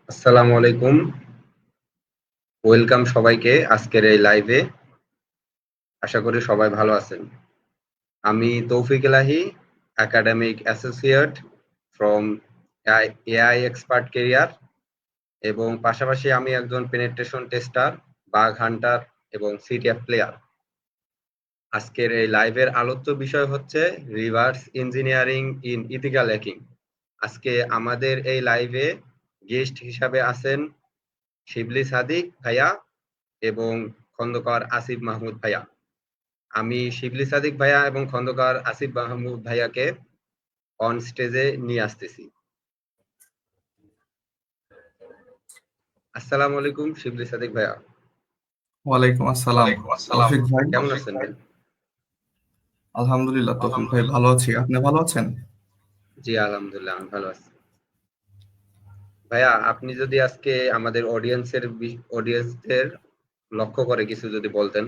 আসসালামু আলাইকুম। ওয়েলকাম সবাইকে আজকের এই লাইভে। আশা করি সবাই ভালো আছেন। আমি Toufiq Elahi, academic associate from AI expert career, এবং পাশাপাশি আমি একজন পেনিট্রেশন টেস্টার, বাগ হান্টার এবং সিটিএফ প্লেয়ার। আজকের এই লাইভের আলোচ্য বিষয় হচ্ছে reverse engineering in ethical hacking. আজকে আমাদের এই লাইভে গেস্ট হিসাবে আছেন শিবলি সাদিক ভাইয়া এবং খন্দকার আসিফ মাহমুদ ভাইয়া। আমি শিবলি সাদিক ভাইয়া এবং খন্দকার আসিফ মাহমুদ ভাইয়াকে অন স্টেজে নিয়ে আসতেছি। আসসালামু আলাইকুম শিবলি সাদিক ভাইয়া। ওয়ালাইকুম আসসালাম। তৌফিক ভাই, কেমন আছেন ভাই? আলহামদুলিল্লাহ। তৌফিক ভাই ভালো আছি, আপনি ভালো আছেন? জি আলহামদুলিল্লাহ, আমি ভালো আছি। ভাইয়া, আপনি যদি আজকে আমাদের অডিয়েন্সদের লক্ষ্য করে কিছু যদি বলতেন।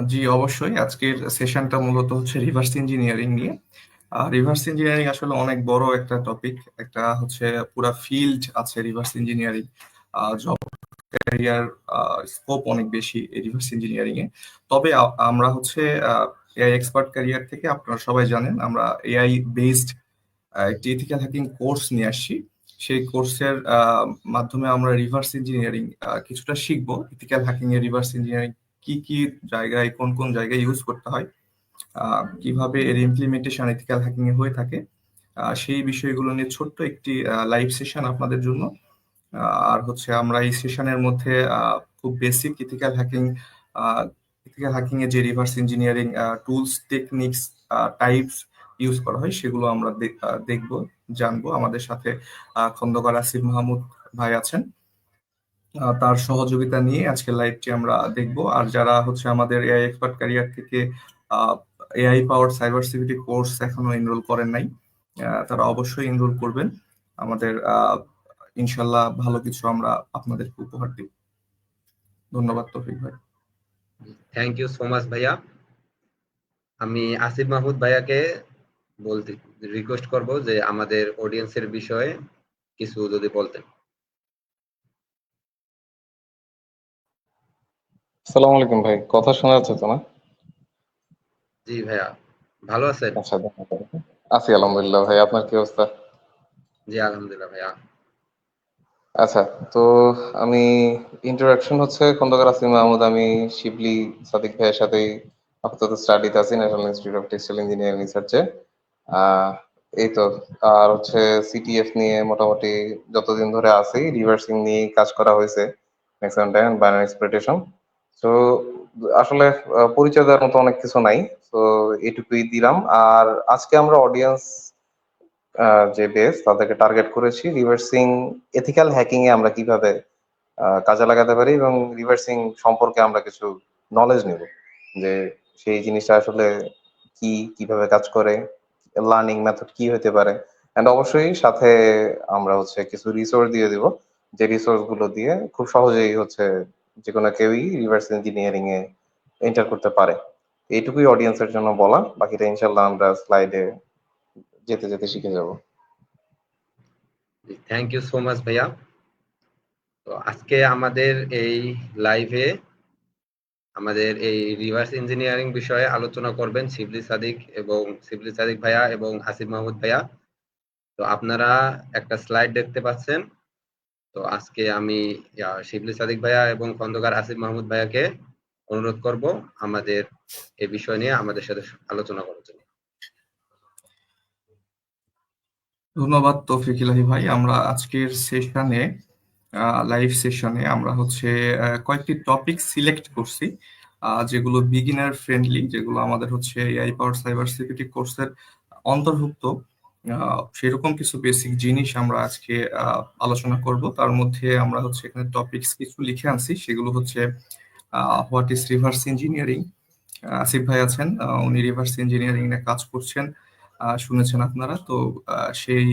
জি অবশ্যই। আজকের সেশনটা মূলত হচ্ছে রিভার্স ইঞ্জিনিয়ারিং নিয়ে। রিভার্স ইঞ্জিনিয়ারিং আসলে অনেক বড় একটা টপিক, একটা হচ্ছে পুরা ফিল্ড আছে reverse engineering. Job career scope অনেক বেশি এই রিভার্স ইঞ্জিনিয়ারিং এ। তবে আমরা হচ্ছে এআই এক্সপার্ট ক্যারিয়ার থেকে, আপনারা সবাই জানেন, আমরা এআই বেসড একটি ইথিক্যাল হ্যাকিং কোর্স নিয়ে আসছি। সেই কোর্সের মাধ্যমে আমরা রিভার্স ইঞ্জিনিয়ারিং কিছুটা শিখবো। ইথিক্যাল হ্যাকিং এর রিভার্স ইঞ্জিনিয়ারিং কি কি জায়গায়, কোন কোন জায়গায় ইউজ করতে হয়, কিভাবে এর ইমপ্লিমেন্টেশন ইথিক্যাল হ্যাকিং এ হয়ে থাকে, সেই বিষয়গুলো নিয়ে ছোট্ট একটি লাইভ সেশন আপনাদের জন্য। আর হচ্ছে আমরা এই সেশনের মধ্যে খুব বেসিক ইথিক্যাল হ্যাকিং এ যে reverse engineering tools, techniques, types use করা হয় সেগুলো আমরা দেখবো, জানবো। আমাদের সাথে খন্দকার আসিফ মাহমুদ ভাই আছেন, তার সহযোগিতা নিয়ে আজকের লাইভটি আমরা দেখব। আর যারা হচ্ছে আমাদের এআই এক্সপার্ট ক্যারিয়ার থেকে এআই পাওয়ার সাইবার সিকিউরিটি কোর্স এখনো এনরোল করেন নাই, তারা অবশ্যই এনরোল করবেন। আমাদের ইনশাল্লাহ ভালো কিছু আমরা আপনাদেরকে উপহার দিব। ধন্যবাদ তৌফিক ভাই। থ্যাংক ইউ সো মাচ ভাইয়া। আমি আসিফ মাহমুদ ভাইয়াকে বলতে রিকোয়েস্ট করব যে আমাদের অডিয়েন্সের বিষয়ে কিছু যদি বলতেন। আসসালামু আলাইকুম ভাই, কথা শোনা যাচ্ছে তো না? জি ভাইয়া, ভালো আছেন? আচ্ছা, ধন্যবাদ। আছি আলহামদুলিল্লাহ। ভাই আপনার কি অবস্থা? জি আলহামদুলিল্লাহ ভাইয়া। আচ্ছা, তো আমি ইন্ট্রোডাকশন হচ্ছে খন্দকার আসিফ মাহমুদ। আমি শিবলি সাদিক ভাইয়ের সাথেই আপাতত স্টাডিতে আছি national institute of textile engineering রিসার্চে। আহ এই তো। আর হচ্ছে সিটিএফ নিয়ে মোটামুটি যতদিন ধরে আছি রিভার্সিং নিয়ে কাজ করা হয়েছে ম্যাক্সিমাম টাইম, বাইনারি এক্সপ্লয়টেশন। তো আসলে পরিচয় দেওয়ার মতো অনেক কিছু নাই, তো এটুকুই দিলাম। আর আজকে আমরা অডিয়েন্স যে বেস তাদেরকে টার্গেট করেছি রিভার্সিং এথিক্যাল হ্যাকিং এ আমরা কিভাবে কাজে লাগাতে পারি, এবং রিভার্সিং সম্পর্কে আমরা কিছু নলেজ নিব, যে সেই জিনিসটা আসলে কি, কিভাবে কাজ করে, লার্নিং মেথড কি হতে পারে। এন্ড অবশ্যই সাথে আমরা হচ্ছে কিছু রিসোর্স দিয়ে দিব, যে রিসোর্স গুলো দিয়ে খুব সহজেই হচ্ছে যে কোনো কেউই রিভার্স ইঞ্জিনিয়ারিং এ এন্টার করতে পারে। এইটুকুই অডিয়েন্সের জন্য বলা, বাকিটা ইনশাল্লাহ আমরা স্লাইডে যেতে যেতে শিখে যাব। থ্যাংক ইউ সো মাচ ভাইয়া। তো আজকে আমাদের এই লাইভে আমাদের এই রিভার্স ইঞ্জিনিয়ারিং বিষয়ে আলোচনা করবেন শিবলি সাদিক ভাইয়া এবং আসিফ মাহমুদ ভাইয়া। তো আপনারা একটা স্লাইড দেখতে পাচ্ছেন। তো আজকে আমি শিবলি সাদিক ভাইয়া এবং খন্দকার আসিফ মাহমুদ ভাইয়াকে অনুরোধ করব আমাদের এই বিষয় নিয়ে আমাদের সাথে আলোচনা করার জন্য। ধন্যবাদ তৌফিক ইলাহি ভাই। আমরা আজকের সেশনে, লাইভ সেশনে আমরা হচ্ছে কয়েকটি টপিক সিলেক্ট করছি, যেগুলো বিগিনার ফ্রেন্ডলি, যেগুলো আমাদের হচ্ছে এআই পাওয়ার সাইবার সিকিউরিটি কোর্সের অন্তর্ভুক্ত। সেরকম কিছু বেসিক জিনিস আমরা আজকে আলোচনা করব। তার মধ্যে আমরা হচ্ছে এখানে টপিকস কিছু লিখে আনছি, সেগুলো হচ্ছে what is reverse engineering. Asif ভাই আছেন, উনি রিভার্স ইঞ্জিনিয়ারিং নিয়ে কাজ করছেন, শুনেছেন আপনারা তো। সেই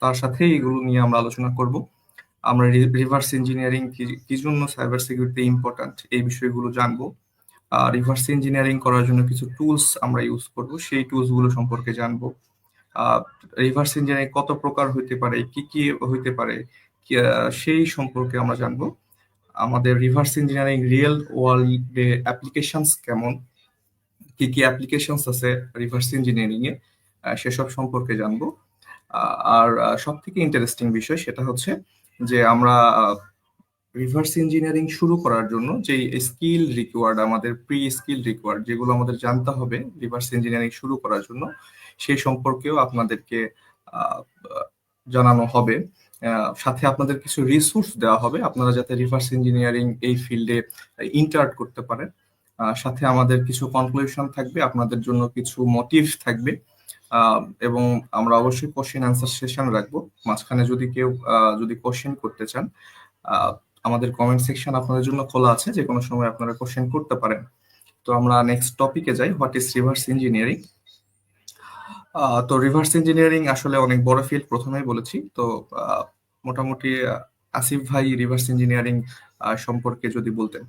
তার সাথেই এগুলো নিয়ে আমরা আলোচনা করব। আমরা রিভার্স ইঞ্জিনিয়ারিং কি কি জন্য সাইবার সিকিউরিটি ইম্পর্ট্যান্ট, এই বিষয়গুলো জানবো। রিভার্স ইঞ্জিনিয়ারিং করার জন্য কিছু টুলস আমরা ইউজ করব, সেই টুলস গুলো সম্পর্কে জানবো। রিভার্স ইঞ্জিনিয়ারিং কত প্রকার হইতে পারে, কি কি হইতে পারে, সেই সম্পর্কে আমরা জানবো। আমাদের রিভার্স ইঞ্জিনিয়ারিং রিয়েল ওয়ার্ল্ডে অ্যাপ্লিকেশনস কেমন, কি কি অ্যাপ্লিকেশনস আছে রিভার্স ইঞ্জিনিয়ারিং এ, সেসব সম্পর্কে জানবো। আর সব থেকে ইন্টারেস্টিং বিষয় সেটা হচ্ছে যে আমরা রিভার্স ইঞ্জিনিয়ারিং শুরু করার জন্য যে স্কিল রিকোয়ার্ড, আমাদের প্রি স্কিল রিকোয়ার্ড, যেগুলো আমাদের জানতে হবে রিভার্স ইঞ্জিনিয়ারিং শুরু করার জন্য, সেই সম্পর্কেও আপনাদেরকে আহ, জানানো হবে। সাথে আপনাদের কিছু রিসোর্স দেওয়া হবে আপনারা যাতে রিভার্স ইঞ্জিনিয়ারিং এই ফিল্ডে ইন্টার্ট করতে পারেন। সাথে আমাদের কিছু কনক্লুশন থাকবে, আপনাদের জন্য কিছু মোটিভ থাকবে, এবং আমরা অবশ্যই কোশ্চেন অ্যান্সার সেশন রাখবো মাঝখানে। যদি কেউ যদি কোশ্চেন করতে চান, আহ, আমাদের কমেন্ট সেকশন আপনাদের জন্য খোলা আছে, যে কোনো সময় আপনারা কোশ্চেন করতে পারেন। তো আমরা নেক্সট টপিকে যাই, হোয়াট ইজ রিভার্স ইঞ্জিনিয়ারিং। তো রিভার্স ইঞ্জিনিয়ারিং আসলে অনেক বড় ফিল্ড, প্রথমেই বলেছি। তো মোটামুটি আসিফ ভাই রিভার্স ইঞ্জিনিয়ারিং সম্পর্কে যদি বলতেন।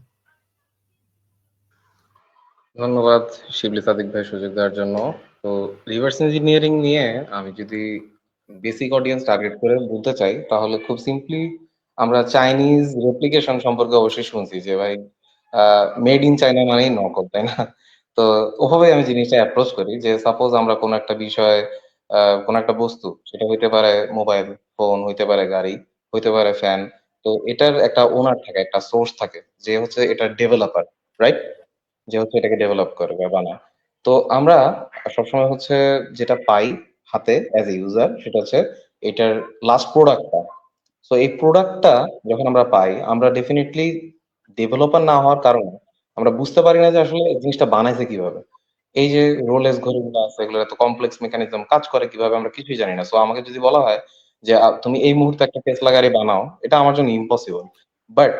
ধন্যবাদ শিবলি সাদিক ভাই সুযোগ দেওয়ার জন্য। তো রিভার্স ইঞ্জিনিয়ারিং নিয়ে আমি যদি বেসিক অডিয়েন্স টার্গেট করে বলতে চাই, তাহলে খুব সিম্পলি আমরা চাইনিজ রেপ্লিকেশন সম্পর্কে অবশ্যই শুনছি যে ভাই মেড ইন চায়না মানেই নকল, তাই না? তো ওভাবে আমি জিনিসটা অ্যাপ্রোচ করি যে সাপোজ আমরা কোনো একটা বিষয়, কোনো একটা বস্তু, সেটা হইতে পারে মোবাইল ফোন, হইতে পারে গাড়ি, হইতে পারে ফ্যান। তো এটার একটা ওনার থাকে, একটা সোর্স থাকে, যে হচ্ছে এটার ডেভেলপার, রাইট? যে হচ্ছে এটাকে ডেভেলপ করে বা বানায়। তো আমরা সবসময় হচ্ছে যেটা পাই হাতে অ্যাজ এ ইউজার, সেটা হচ্ছে এটার লাস্ট প্রোডাক্টটা। সো এই প্রোডাক্টটা যখন আমরা পাই, আমরা ডেফিনেটলি ডেভেলপার না হওয়ার কারণে আমরা বুঝতে পারি না যে আসলে এই জিনিসটা বানাইছে কিভাবে। এই যে রোলেক্স ঘড়িগুলো আছে, এগুলো এত কমপ্লেক্স মেকানিজম, কাজ করে কিভাবে আমরা কিছুই জানি না। সো আমাকে যদি বলা হয় যে তুমি এই মুহূর্তে একটা টেসলা গাড়ি বানাও, এটা আমার জন্য ইম্পসিবল। বাট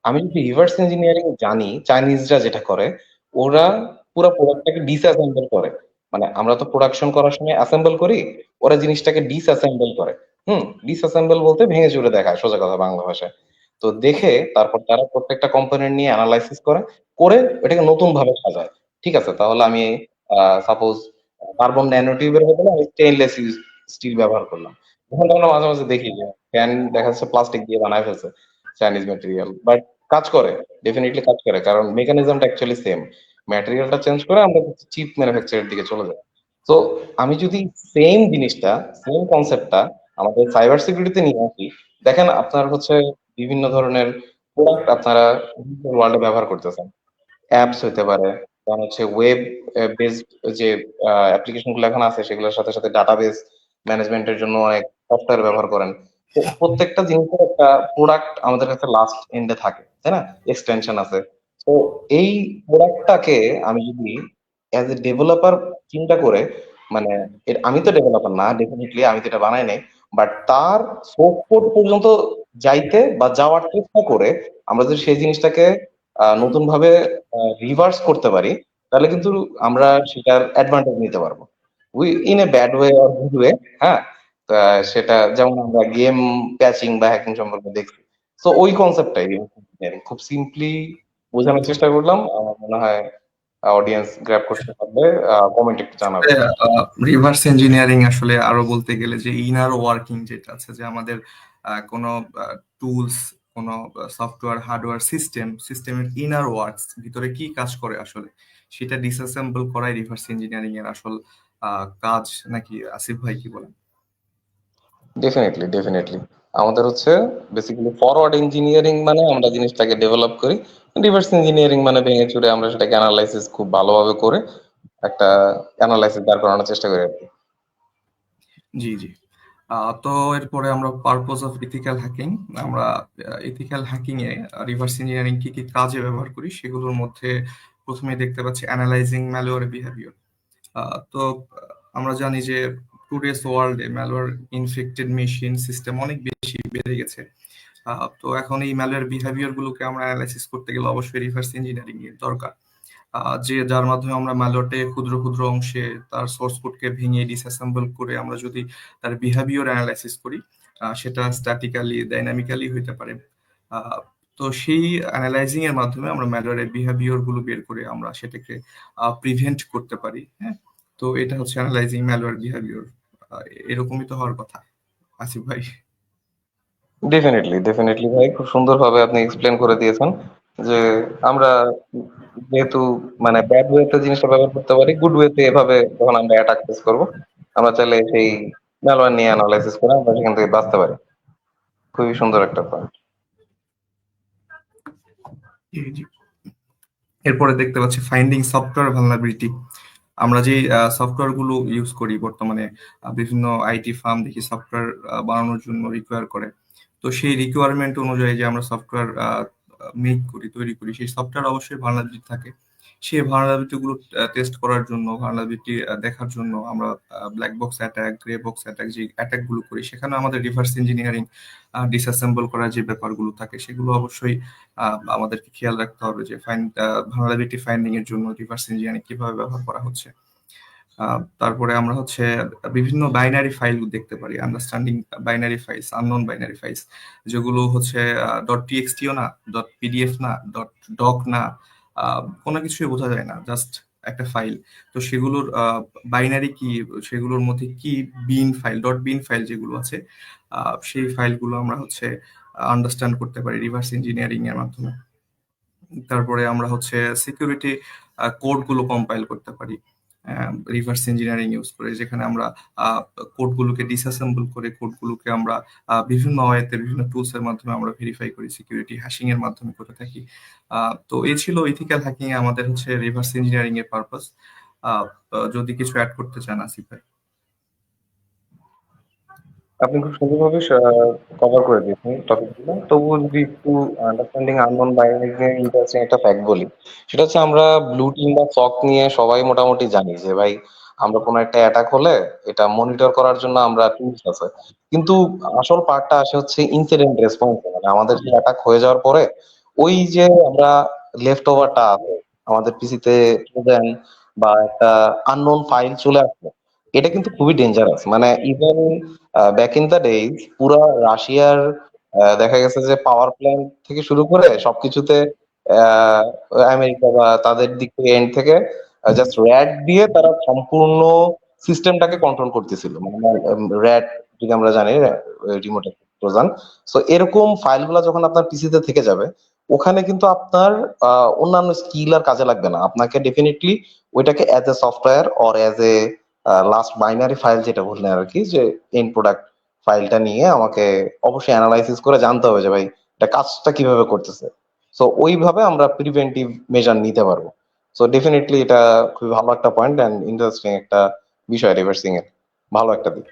আমি যদি রিভার্স ইঞ্জিনিয়ারিং জানি, চাইনিজরা যেটা করে, ওরা পুরো প্রোডাক্টটাকে ডিসঅ্যাসেম্বল করে। মানে আমরা তো প্রোডাকশন করার সময় অ্যাসেম্বল করি, ওরা জিনিসটাকে ডিসঅ্যাসেম্বল করে। ডিসঅ্যাসেম্বল বলতে ভেঙে চুরে দেখায়, সোজা কথা বাংলা ভাষায়। তো দেখে তারপর তারা প্রত্যেকটা কম্পোনেন্ট নিয়ে অ্যানালাইসিস করে, করে এটাকে নতুন ভাবে সাজায়। ঠিক আছে, তাহলে আমি সাপোজ কার্বন ন্যানো টিউবের বদলে আমি স্টেইনলেস স্টিল ব্যবহার করলাম। এখন আমরা মাঝে মাঝে দেখি যে ফ্যান দেখা যাচ্ছে প্লাস্টিক দিয়ে বানায় ফেলছে, চাইনিজ ম্যাটেরিয়াল, বাট কাজ করে, ডেফিনেটলি কাজ করে, কারণ মেকানিজমটা অ্যাকচুয়ালি সেম। ম্যাটেরিয়ালটা চেঞ্জ করে আমরা চিপ ম্যানুফ্যাকচারের দিকে চলে যাই। তো আমি যদি সেম জিনিসটা, সেম কনসেপ্টটা আমাদের সাইবার সিকিউরিটিতে নিয়ে আসি, দেখেন আপনার হচ্ছে বিভিন্ন ধরনের প্রোডাক্ট আপনারা ওয়ার্ল্ডে ব্যবহার করতেছেন। অ্যাপস হইতে পারে, কারণ হচ্ছে ওয়েব বেসড যে অ্যাপ্লিকেশন গুলো এখন আছে, সেগুলোর সাথে সাথে ডাটাবেস ম্যানেজমেন্টের জন্য অনেক সফটওয়্যার ব্যবহার করেন। তো প্রত্যেকটা জিনিসের একটা প্রোডাক্ট আমাদের কাছে লাস্ট এন্ডে থাকে, তাই না? এক্সটেনশন আছে। তো এই প্রোডাক্টটাকে আমি যদি অ্যাজ এ ডেভেলপার চিন্তা করে, মানে আমি তো ডেভেলপার না ডেফিনেটলি, আমি তো এটা বানাই নাই, বাট তার সোর্স কোড পর্যন্ত যাইতে বা যাওয়ার চেষ্টা করে আমরা যদি সেই জিনিসটাকে নতুন ভাবে রিভার্স করতে পারি, তাহলে কিন্তু আমরা সেটার অ্যাডভান্টেজ নিতে পারবো, we in a bad way or good way. হ্যাঁ, তা সেটা যেমন আমরা গেম প্যাচিং বা হ্যাকিং সম্পর্কে দেখছি। তো ওই কনসেপ্টটাই খুব সিম্পলি বোঝানোর চেষ্টা করলাম। আমার মনে হয় অডিয়েন্স গ্র্যাব করতে পারবে। কমেন্ট একটু জানাবে। রিভার্স ইঞ্জিনিয়ারিং আসলে আরো বলতে গেলে যে ইনার ওয়ার্কিং যেটা আছে, যে আমাদের কোনো টুলস, কোনো সফটওয়্যার, হার্ডওয়্যার, সিস্টেমের ইনার ওয়ার্কস, ভিতরে কি কাজ করে আসলে, সেটা ডিসঅ্যাসেম্বল করাই রিভার্স ইঞ্জিনিয়ারিং এর আসল কাজ, নাকি আসিফ ভাই কি বলেন? Definitely, definitely. আমাদের হচ্ছে বেসিক্যালি ফরওয়ার্ড ইঞ্জিনিয়ারিং মানে আমরা জিনিসটাকে ডেভেলপ করি, রিভার্স ইঞ্জিনিয়ারিং মানে ভেঙে চুরে আমরা সেটাকে অ্যানালাইসিস খুব ভালোভাবে করে একটা অ্যানালাইসিস দাঁড় করানোর চেষ্টা করি আর কি। জি জি। তো এরপরে আমরা পারপোজ অফ ইথিক্যাল হ্যাকিং, আমরা ইথিক্যাল হ্যাকিং এ রিভার্স ইঞ্জিনিয়ারিং কি কি কাজে ব্যবহার করি সেগুলোর মধ্যে প্রথমে দেখতে পাচ্ছি অ্যানালাইজিং ম্যালওয়্যার বিহেভিয়ার। তো আমরা জানি যে টুডেস ওয়ার্ল্ডে ম্যালওয়্যার ইনফেক্টেড মেশিন সিস্টেম অনেক বেশি বেড়ে গেছে। তো এখন এই ম্যালওয়্যার বিহেভিয়ার গুলোকে আমরা অ্যানালাইসিস করতে গেলে অবশ্যই রিভার্স ইঞ্জিনিয়ারিং এর দরকার। যে যার মাধ্যমে আমরা ম্যালওয়্যারটাকে ক্ষুদ্র ক্ষুদ্র অংশে তার সোর্স কোডকে ভেঙে ডিসঅ্যাসেম্বল করে আমরা যদি তার বিহেভিয়ার অ্যানালাইসিস করি, সেটা স্ট্যাটিক্যালি, ডাইনামিক্যালি হইতে পারে। আহ, তো সেই অ্যানালাইজিং এর মাধ্যমে আমরা ম্যালওয়্যারের বিহেভিয়ার গুলো বের করে আমরা সেটাকে প্রিভেন্ট করতে পারি। হ্যাঁ, তো এটা হচ্ছে অ্যানালাইজিং ম্যালওয়্যার বিহেভিয়ার। এরকমই তো হওয়ার কথা, আসিফ ভাই। ডেফিনেটলি ডেফিনেটলি ভাই, খুব সুন্দরভাবে আপনি এক্সপ্লেন করে দিয়েছেন যে আমরা যেহেতু মানে ব্যাড ওয়েতে জিনিসটা ব্যবহার করতে পারি, গুড ওয়েতে এভাবে যখন আমরা অ্যাটাক ফেস করবো, আমরা চাইলে সেই ম্যালওয়্যার নিয়ে অ্যানালাইসিস করে আমরা সেখান থেকে বাঁচতে পারি। খুবই সুন্দর একটা পয়েন্ট। জি, জি। এরপরে দেখতে পাচ্ছি ফাইন্ডিং সফটওয়্যার ভালনারেবিলিটি। আমরা যে সফটওয়্যার গুলো ইউজ করি বর্তমানে, বিভিন্ন আইটি ফার্ম দেখি সফটওয়্যার বানানোর জন্য রিকোয়ার করে। তো সেই রিকোয়ারমেন্ট অনুযায়ী যে আমরা সফটওয়্যার মেক করি, তৈরি করি, সেই সফটওয়্যার অবশ্যই ভালনারেবিলিটি থাকে। সেই ভালনারেবিলিটি গুলো টেস্ট করার জন্য, ভালনারেবিলিটি দেখার জন্য আমরা black box attack, grey box attack, যে অ্যাটাক গুলো করি, সেখানে আমাদের রিভার্স ইঞ্জিনিয়ারিং, ডিসঅ্যাসেম্বল করার যে ব্যাপারগুলো থাকে, সেগুলো অবশ্যই আমাদেরকে খেয়াল রাখতে হবে যে ভালনারেবিলিটি ফাইন্ডিং এর জন্য রিভার্স ইঞ্জিনিয়ারিং কিভাবে ব্যবহার করা হচ্ছে। তারপরে আমরা হচ্ছে বিভিন্ন বাইনারি ফাইল দেখতে পারি, understanding binary files, unknown binary files, যেগুলো হচ্ছে ডট টিএক্সটিও না, ডট পিডিএফ না, ডট ডক না, কোনো কিছুই বোঝা যায় না, জাস্ট একটা ফাইল। তো সেগুলোর বাইনারি কি, সেগুলোর মধ্যে কি বিন ফাইল, ডট বিন ফাইল যেগুলো আছে, সেই ফাইলগুলো আমরা হচ্ছে আন্ডারস্ট্যান্ড করতে পারি রিভার্স ইঞ্জিনিয়ারিং এর মাধ্যমে। তারপরে আমরা হচ্ছে সিকিউরিটি কোড গুলো কম্পাইল করতে পারি রিভার্স ইঞ্জিনিয়ারিং ইউজ করে, যেখানে আমরা কোডগুলোকে ডিসঅ্যাসেম্বল করে কোডগুলোকে আমরা বিভিন্ন ওয়েতে, বিভিন্ন টুলস এর মাধ্যমে আমরা ভেরিফাই করি, সিকিউরিটি হ্যাশিং এর মাধ্যমে করে থাকি। তো এই ছিল ইথিক্যাল হ্যাকিং এ আমাদের হচ্ছে রিভার্স ইঞ্জিনিয়ারিং এর পারপাস। যদি কিছু অ্যাড করতে চান আসিফ ভাই। আপনি খুব সুন্দরভাবে কভার করে দিয়েছেন টপিকগুলো। তবুও যদি একটু আন্ডারস্ট্যান্ডিং আননোন বাইনারি নিয়ে ইন্টারেস্টিং একটা ফ্যাক্ট বলি, সেটা হচ্ছে আমরা ব্লু টিম বা সক নিয়ে সবাই মোটামুটি জানি যে ভাই, আমরা কোনো একটা অ্যাটাক হলে এটা মনিটর করার জন্য আমরা টুলস আছে। কিন্তু আসল পার্টটা আসে হচ্ছে ইনসিডেন্ট রেসপন্স, মানে আমাদের যে অ্যাটাক হয়ে যাওয়ার পরে ওই যে আমরা লেফট ওভারটা আছে আমাদের পিসিতে ট্রোজান বা একটা আননোন ফাইল চলে আসছে, এটা কিন্তু খুবই ডেঞ্জারাস। মানে even back in the days পুরা রাশিয়ার দেখা গেছে যে পাওয়ার প্ল্যান্ট থেকে শুরু করে সবকিছুতে আহ, আমেরিকা বা তাদের দিক থেকে এন্ড থেকে জাস্ট র্যাট দিয়ে তারা সম্পূর্ণ সিস্টেমটাকে কন্ট্রোল করতেছিল। মানে র্যাট যদি আমরা জানি, রিমোট ট্রোজান। সো এরকম ফাইলগুলো যখন আপনার পিসিতে থেকে যাবে, ওখানে কিন্তু আপনার অন্যান্য স্কিল আর কাজে লাগবে না। আপনাকে ডেফিনেটলি ওইটাকে as a software or as a last binary file যেটা বললেন আর কি, যে এন্ড প্রোডাক্ট ফাইলটা নিয়ে আমাকে অবশ্যই অ্যানালাইসিস করে জানতে হবে যে ভাই এটা কাজটা কিভাবে করতেছে। সো ওইভাবে আমরা প্রিভেন্টিভ মেজার নিতে পারবো। সো ডেফিনেটলি এটা খুবই ভালো একটা পয়েন্ট এন্ড ইন্টারেস্টিং একটা বিষয় রিভার্সিং এর, ভালো একটা দিক।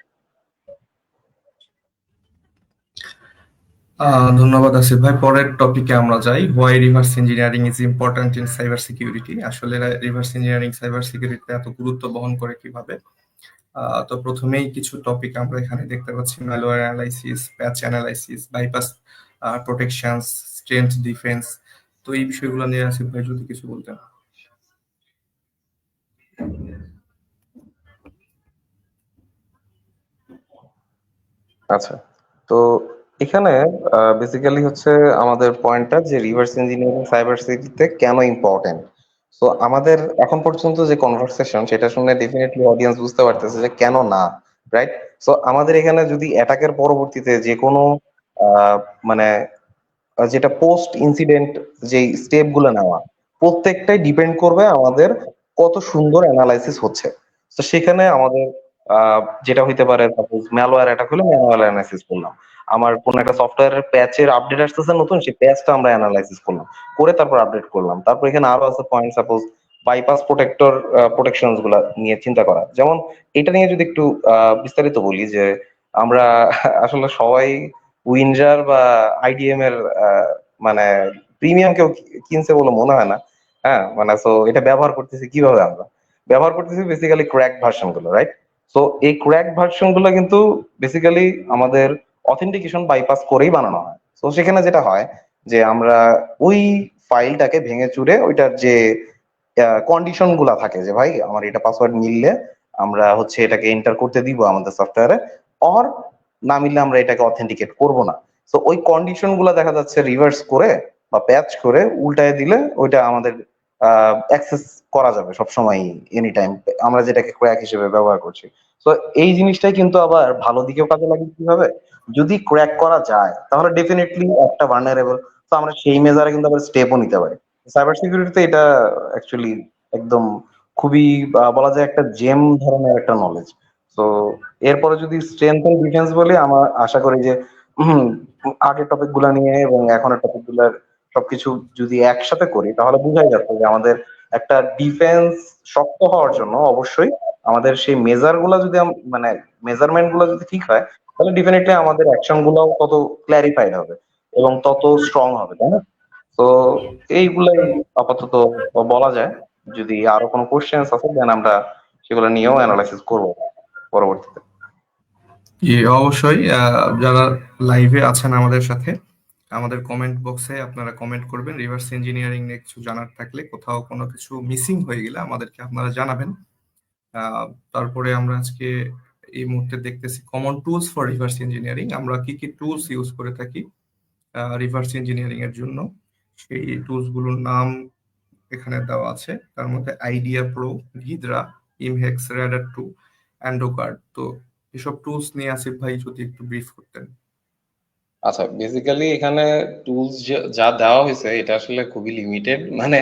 ধন্যবাদ আসিফ ভাই। পরের টপিকে আমরা যাই, why reverse engineering is important in cyber security. আসলে রিভার্স ইঞ্জিনিয়ারিং সাইবার সিকিউরিটিতে এত গুরুত্ব বহন করে কিভাবে। তো প্রথমেই কিছু টপিক আমরা এখানে দেখতে পাচ্ছি: malware analysis, patch analysis, bypass protections, strength defence. তো এই বিষয়গুলো নিয়ে আসিফ ভাই যদি কিছু বলতেন। আচ্ছা, তো এখানে বেসিক্যালি হচ্ছে আমাদের পয়েন্টটা যে রিভার্স ইঞ্জিনিয়ারিং সাইবার সিকিউরিটিতে কেন ইম্পর্টেন্ট। তো আমাদের এখন পর্যন্ত যে কনভারসেশন, সেটা শুনে ডেফিনেটলি অডিয়েন্স বুঝতে পারতেছে যে কেন না, রাইট? সো আমাদের এখানে যদি অ্যাটাকের পরবর্তীতে যে কোনো আহ, মানে যেটা পোস্ট ইনসিডেন্ট যে স্টেপ গুলো নেওয়া, প্রত্যেকটাই ডিপেন্ড করবে আমাদের কত সুন্দর অ্যানালাইসিস হচ্ছে। তো সেখানে আমাদের যেটা হইতে পারে, সাপোজ ম্যালওয়্যার অ্যাটাক হলে ম্যালওয়্যার অ্যানালাইসিস করলাম। আমার কোন একটা সফটওয়্যারের প্যাচের আপডেট আসতেছে নতুন, সেই প্যাচটা আমরা অ্যানালাইসিস করলাম, করে তারপর আপডেট করলাম। তারপর এখানে আরো আছে point, suppose bypass protector protections গুলা নিয়ে চিন্তা করা। যেমন এটা নিয়ে যদি একটু বিস্তারিত বলি, যে আমরা আসলে সবাই উইনজার বা আইডিএম এর মানে প্রিমিয়াম কেউ কিনছে বলে মনে হয় না। হ্যাঁ, মানে সো এটা ব্যবহার করতেছি কিভাবে, আমরা ব্যবহার করতেছি বেসিক্যালি ক্র্যাক ভার্সন গুলো, রাইট? সো এই ক্র্যাক ভার্সন গুলো কিন্তু বেসিক্যালি আমাদের অথেন্টিকেশন বাইপাস করেই বানানো হয়। তো সেখানে যেটা হয় যে আমরা ওই ফাইলটাকে ভেঙে চুরে ওইটার যে কন্ডিশন গুলা থাকে, যে ভাই আমার এটা পাসওয়ার্ড মিললে আমরা হচ্ছে এটাকে এন্টার করতে দিব আমাদের সফটওয়্যারে, অর না মিললে আমরা এটাকে অথেন্টিকেট করব না। তো ওই কন্ডিশন গুলা দেখা যাচ্ছে রিভার্স করে বা প্যাচ করে উল্টায় দিলে ওইটা আমাদের অ্যাক্সেস করা যাবে সবসময়, এনি টাইম, আমরা যেটাকে ক্র্যাক হিসেবে ব্যবহার করছি। তো এই জিনিসটাই কিন্তু আবার ভালো দিকেও কাজে লাগে কিভাবে, যদি ক্র্যাক করা যায় তাহলে ডেফিনেটলি একটা ভালনারেবল, তো আমরা সেই মেজারে কিন্তু আবার স্টেপও নিতে পারি। সাইবার সিকিউরিটিতে এটা অ্যাকচুয়ালি একদম খুবই বলা যায় একটা জেম ধরনের একটা নলেজ। তো এরপরে যদি স্ট্রেংথ এন্ড ডিফেন্স বলি, আমার আশা করি যে উম, আগের টপিক গুলা নিয়ে এবং এখনের টপিক গুলার সবকিছু যদি একসাথে করি তাহলে বোঝাই যাচ্ছে যে আমাদের একটা ডিফেন্স শক্ত হওয়ার জন্য অবশ্যই আমাদের সেই মেজার গুলা যদি মানে মেজারমেন্ট গুলো যদি ঠিক হয়, তাহলে ডেফিনেটলি আমাদের অ্যাকশন গুলাও তত ক্ল্যারিফাইড হবে এবং তত স্ট্রং হবে, তাই না? তো এইগুলাই আপাতত বলা যায়। যদি আরো কোনো কোশ্চেন্স আছে দেন আমরা সেগুলো নিয়েও অ্যানালাইসিস করবো পরবর্তীতে। জি অবশ্যই, যারা লাইভে আছেন আমাদের সাথে, আমাদের কমেন্ট বক্সে আপনারা কমেন্ট করবেন। রিভার্স ইঞ্জিনিয়ারিং নিয়ে কিছু জানার থাকলে, কোথাও কোনো কিছু মিসিং হয়ে গেলে আমাদেরকে আপনারা জানাবেন। আহ, তারপরে আমরা আজকে এই মুহূর্তে দেখতেছি common tools for reverse engineering, আমরা কি কি টুলস ইউজ করে থাকি রিভার্স ইঞ্জিনিয়ারিং এর জন্য। সেই টুলস গুলোর নাম এখানে দেওয়া আছে, তার মধ্যে আইডিয়া প্রো, ঘিদ্রা, ইমহেক্স, র্যাডার 2, অ্যান্ডোকার্ড। তো এসব টুলস নিয়ে আসিফ ভাই যদি একটু ব্রিফ করতেন। আচ্ছা, বেসিক্যালি এখানে টুলস যা দেওয়া হয়েছে এটা আসলে খুবই লিমিটেড। মানে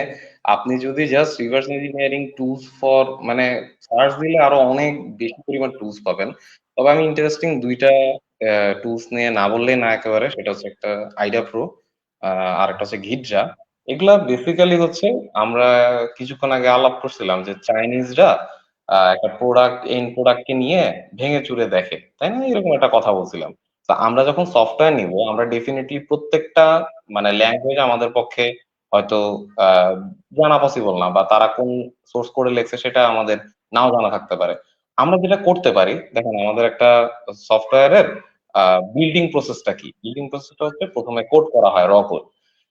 আপনি যদি just reverse engineering tools for মানে সার্চ দিলে আরো অনেক বেশি পরিমাণ টুলস পাবেন। তবে আমি ইন্টারেস্টিং দুইটা টুলস নিয়ে না বললেই না একেবারে, সেটা হচ্ছে একটা আইডিয়া প্রো আর একটা হচ্ছে ঘিডরা। এগুলা বেসিক্যালি হচ্ছে, আমরা কিছুক্ষণ আগে আলাপ করছিলাম যে চাইনিজরা একটা প্রোডাক্ট এন্ড প্রোডাক্টকে নিয়ে ভেঙে চুরে দেখে, তাই না? এরকম একটা কথা বলছিলাম। তো আমরা যখন সফটওয়্যার নিব, আমরা ডেফিনেটলি প্রত্যেকটা মানে ল্যাঙ্গুয়েজ আমাদের পক্ষে হয়তো আহ, জানা পসিবল না, বা তারা কোন সোর্স কোডে লেখছে সেটা আমাদের নাও জানা থাকতে পারে। আমরা যেটা করতে পারি, দেখেন আমাদের একটা সফটওয়্যারের বিল্ডিং প্রসেসটা কি। বিল্ডিং প্রসেসটা হচ্ছে প্রথমে কোড করা হয়, র কোড,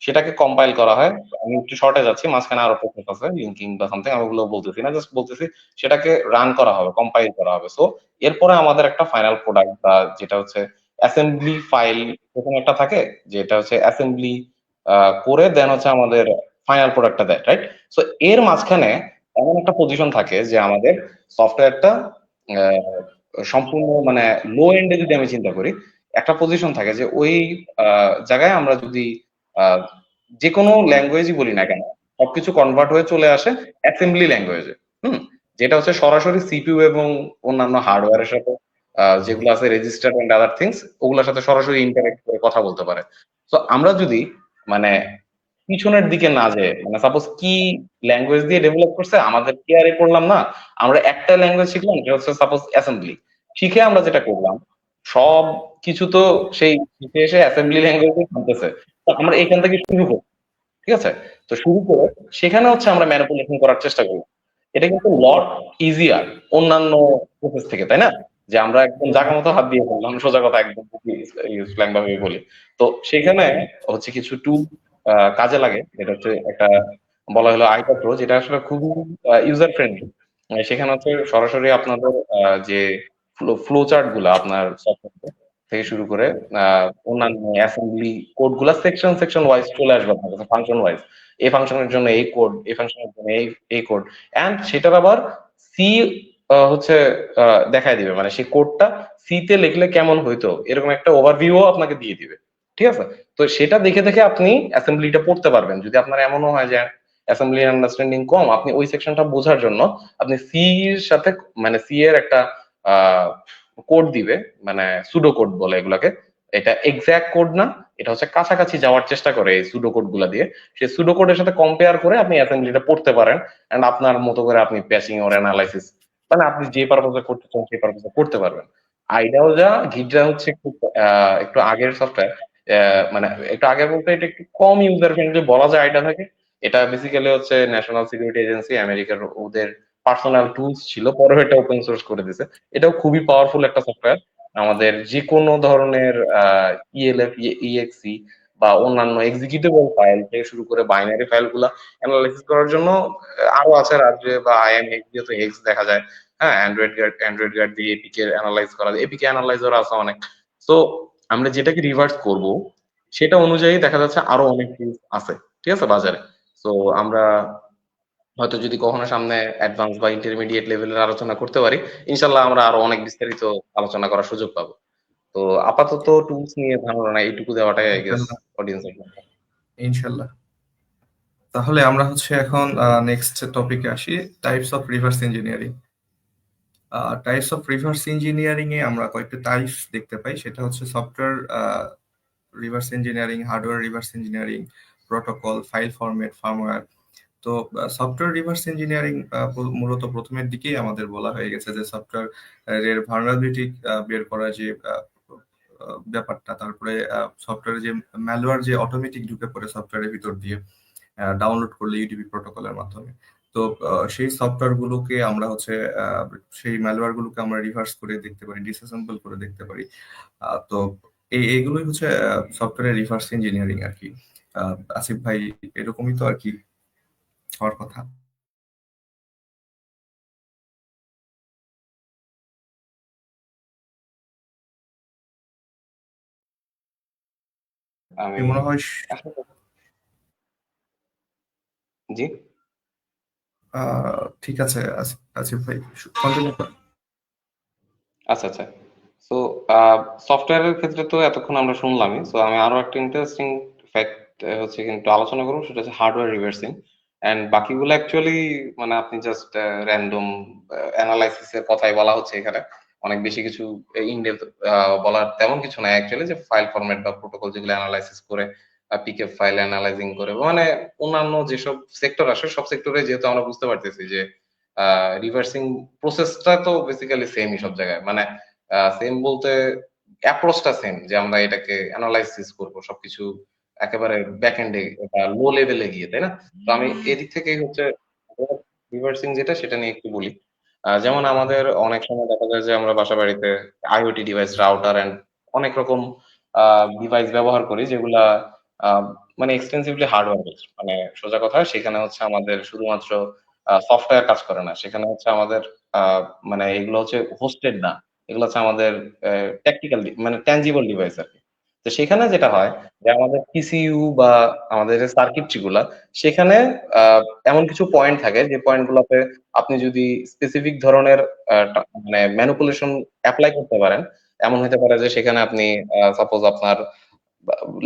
সেটাকে কম্পাইল করা হয়। আমি একটু শর্টে যাচ্ছি, মাঝখানে আরো প্রসেস আছে, লিঙ্কিং বা সামথিং, আমি ওগুলো বলতেছি না, জাস্ট বলতেছি সেটাকে রান করা হবে, কম্পাইল করা হবে। সো এরপরে আমাদের একটা ফাইনাল প্রোডাক্ট বা যেটা হচ্ছে অ্যাসেম্বলি ফাইল প্রথম একটা থাকে, যেটা হচ্ছে অ্যাসেম্বলি করে দেন হচ্ছে আমাদের ফাইনাল প্রোডাক্টটা দেয়, রাইট? সো এর মাঝখানে এমন একটা পজিশন থাকে যে আমাদের সফটওয়্যারটা সম্পূর্ণ মানে লো এন্ডে যদি আমি চিন্তা করি, একটা পজিশন থাকে যে ওই জায়গায় আমরা যদি আহ, যে কোনো ল্যাঙ্গুয়েজই বলি না কেন, সবকিছু কনভার্ট হয়ে চলে আসে অ্যাসেম্বলি ল্যাঙ্গুয়েজে। হুম, যেটা হচ্ছে সরাসরি সিপিইউ এবং অন্যান্য হার্ডওয়্যারের সাথে যেগুলো আছে রেজিস্টার এন্ড আদার থিংস, ওগুলোর সাথে সরাসরি ইন্টারেক্ট করে কথা বলতে পারে। তো আমরা যদি মানে পিছনের দিকে না যেয়ে, মানে সাপোজ কি ল্যাঙ্গুয়েজ দিয়ে ডেভেলপ করছে আমাদের কেয়ারে করলাম না, আমরা একটা ল্যাঙ্গুয়েজ শিখলাম যেটা হচ্ছে সাপোজ অ্যাসেম্বলি, শিখে আমরা যেটা করলাম সব কিছু তো সেই শিখে এসে অ্যাসেম্বলি ল্যাঙ্গুয়েজে থামতেছে। তো আমরা এখান থেকে শুরু করি, ঠিক আছে? তো শুরু করে সেখানে হচ্ছে আমরা ম্যানিপুলেশন করার চেষ্টা করি। এটা কিন্তু লট ইজিয়ার অন্যান্য প্রসেস থেকে, তাই না? যে আমরা একদম জায়গা মতো হাত দিয়ে বললাম, সোজা কথা একদম স্ল্যাং ভাবে বলি। তো সেখানে হচ্ছে কিছু টুল কাজে লাগে, যেটা হচ্ছে একটা বলা হলো আইটা প্রো, যেটা আসলে খুবই ইউজার ফ্রেন্ডলি। সেখানে হচ্ছে সরাসরি আপনাদের যে ফ্লো চার্ট গুলা আপনার সফটওয়্যার থেকে শুরু করে অন্যান্য অ্যাসেম্বলি কোড গুলা সেকশন সেকশন ওয়াইজ চলে আসবে আপনার কাছে, ফাংশন ওয়াইজ। এই ফাংশনের জন্য এই কোড, এই ফাংশনের জন্য এই কোড, এন্ড সেটার আবার সি হচ্ছে দেখায় দিবে, মানে সেই কোডটা সি তে লিখলে কেমন হইতো এরকম একটা ওভারভিউ আপনাকে দিয়ে দিবে, ঠিক আছে? তো সেটা দেখে দেখে আপনি অ্যাসেম্বলিটা পড়তে পারবেন। যদি আপনার এমনও হয় যে অ্যাসেম্বলি আন্ডারস্ট্যান্ডিং কম, আপনি ওই সেকশনটা বোঝার জন্য আপনি সি এর সাথে মানে সি এর একটা কোড দিবে, মানে সুডো কোড বলে এগুলাকে। এটা এক্সাক্ট কোড না, এটা হচ্ছে কাছাকাছি যাওয়ার চেষ্টা করে এই সুডো কোড গুলা দিয়ে। সেই সুডো কোডের সাথে কম্পেয়ার করে আপনি অ্যাসেম্বলিটা পড়তে পারেন, এন্ড আপনার মতো করে আপনি প্যাচিং ওর অ্যানালাইসিস, মানে আপনি যে পারপাসে করতে চান সেই পারপাসে করতে পারবেন। আইডিয়াও যা, গিডরা হচ্ছে একটু একটু আগের সফটওয়্যার, মানে একটু আগে বলতে এটা একটু কম ইউজার ফ্রেন্ডলি বলা যায় আইডিয়া থেকে। এটা বেসিক্যালি হচ্ছে ন্যাশনাল সিকিউরিটি এজেন্সি আমেরিকার ওদের পার্সোনাল টুলস ছিল, পরে এটা ওপেন সোর্স করে দিছে। এটাও খুবই পাওয়ারফুল একটা সফটওয়্যার। আমাদের যে কোনো ধরনের ইএলএফ, ইএক্সি বা অন্যান্য এক্সিকিউটেবল ফাইল থেকে শুরু করে বাইনারি ফাইল গুলা অ্যানালাইসিস করার জন্য আরো আছে রাজ্যে বা আইএম এক্স, যেহেতু এক্স দেখা যায়। হ্যাঁ, অ্যান্ড্রয়েড গার্ড দিয়ে এপিকে অ্যানালাইজ করা যায়, এপিকে অ্যানালাইজার আছে অনেক। তো আমরা যেটাকে রিভার্স করব সেটা অনুযায়ী দেখা যাচ্ছে আরো অনেক টুলস আছে, ঠিক আছে, বাজারে। তো আমরা হয়তো যদি কখনো সামনে অ্যাডভান্স বা ইন্টারমিডিয়েট লেভেলের আলোচনা করতে পারি, ইনশাল্লাহ আমরা আরো অনেক বিস্তারিত আলোচনা করার সুযোগ পাবো। তো আপাতত টুলস নিয়ে ধারণা এইটুকু দেওয়াটাই আই গেস ইনশাল্লাহ। অডিয়েন্সের জন্য। ইনশাল্লাহ। তাহলে আমরা হচ্ছে এখন নেক্সট টপিকে আসি, types of reverse engineering. Types of reverse engineering এ আমরা কয়েকটা টাইপস দেখতে পাই, সেটা হচ্ছে software reverse engineering, hardware reverse engineering, protocol, file format, firmware. তো সফটওয়্যার রিভার্স ইঞ্জিনিয়ারিং মূলত প্রথমের দিকেই আমাদের বলা হয়ে গেছে যে সফটওয়্যার এর ভালনারেবিলিটি বের করা যে ব্যাপারটা, তারপরে সফটওয়্যারে যে ম্যালওয়্যার যে অটোমেটিক ঢুকে পড়ে সফটওয়্যারের ভিতর দিয়ে ডাউনলোড করলে ইউডিপি প্রোটোকলের মাধ্যমে। তো সেই সফটওয়্যার গুলোকে আমরা হচ্ছে সেই ম্যালওয়্যার গুলোকে আমরা রিভার্স করে দেখতে পারি, ডিসঅ্যাসেম্বল করে দেখতে পারি। তো এইগুলোই হচ্ছে সফটওয়্যারের রিভার্স ইঞ্জিনিয়ারিং আর কি। আসিফ ভাই, এরকমই তো আর কি হওয়ার কথা। আমি মনে হয় জি ঠিক আছে আসিফ ভাই, কন্টিনিউ করেন। আচ্ছা আচ্ছা। সো সফটওয়্যারের ক্ষেত্রে তো এতক্ষণ আমরা শুনলামই। সো আমি আরো একটা ইন্টারেস্টিং ফ্যাক্ট হচ্ছে কিন্তু আলোচনা করবো, সেটা হচ্ছে হার্ডওয়্যার রিভার্সিং। এন্ড বাকিগুলো অ্যাকচুয়ালি মানে আপনি জাস্ট র্যান্ডম অ্যানালাইসিসের কথাই বলা হচ্ছে এখানে। অনেক বেশি কিছু ইনডেপথ বলার তেমন কিছু নাই অ্যাকচুয়ালি, যে ফাইল ফরম্যাট বা প্রোটোকল যেগুলো অ্যানালাইসিস করে, পিকেএফ ফাইল অ্যানালাইজিং করে, মানে অন্যান্য যেসব সেক্টর আসে সব সেক্টরে যেহেতু আমরা বুঝতে পারতেছি যে রিভার্সিং প্রসেসটা তো বেসিক্যালি সেমই সব জায়গায়, মানে সেম বলতে অ্যাপ্রোচটা সেম, যে আমরা এটাকে অ্যানালাইসিস করব সবকিছু একেবারে ব্যাক এন্ডে বা লো লেভেলে গিয়ে, তাই না? তো আমি এদিক থেকেই হচ্ছে রিভার্সিং যেটা সেটা নিয়ে একটু বলি। যেমন আমাদের অনেক সময় দেখা যায় যে আমরা বাসা বাড়িতে আইওটি ডিভাইস, রাউটার এন্ড অনেক রকম ডিভাইস ব্যবহার করি যেগুলা আহ, মানে এক্সটেন্সিভলি হার্ডওয়্যার বেসড, মানে সোজা কথা সেখানে হচ্ছে আমাদের শুধুমাত্র সফটওয়্যার কাজ করে না, সেখানে হচ্ছে আমাদের আহ, মানে এগুলো হচ্ছে হোস্টেড না, এগুলো হচ্ছে আমাদের টেকনিক্যাল মানে ট্যানজিবল ডিভাইস আর কি। তো সেখানে যেটা হয় যে আমাদের পিসিইউ বা আমাদের যে সার্কিটরি গুলা, সেখানে আহ, এমন কিছু পয়েন্ট থাকে যে পয়েন্ট গুলাতে আপনি যদি স্পেসিফিক ধরনের মানে ম্যানিপুলেশন অ্যাপ্লাই করতে পারেন, এমন হতে পারে যে সেখানে আপনি সাপোজ আপনার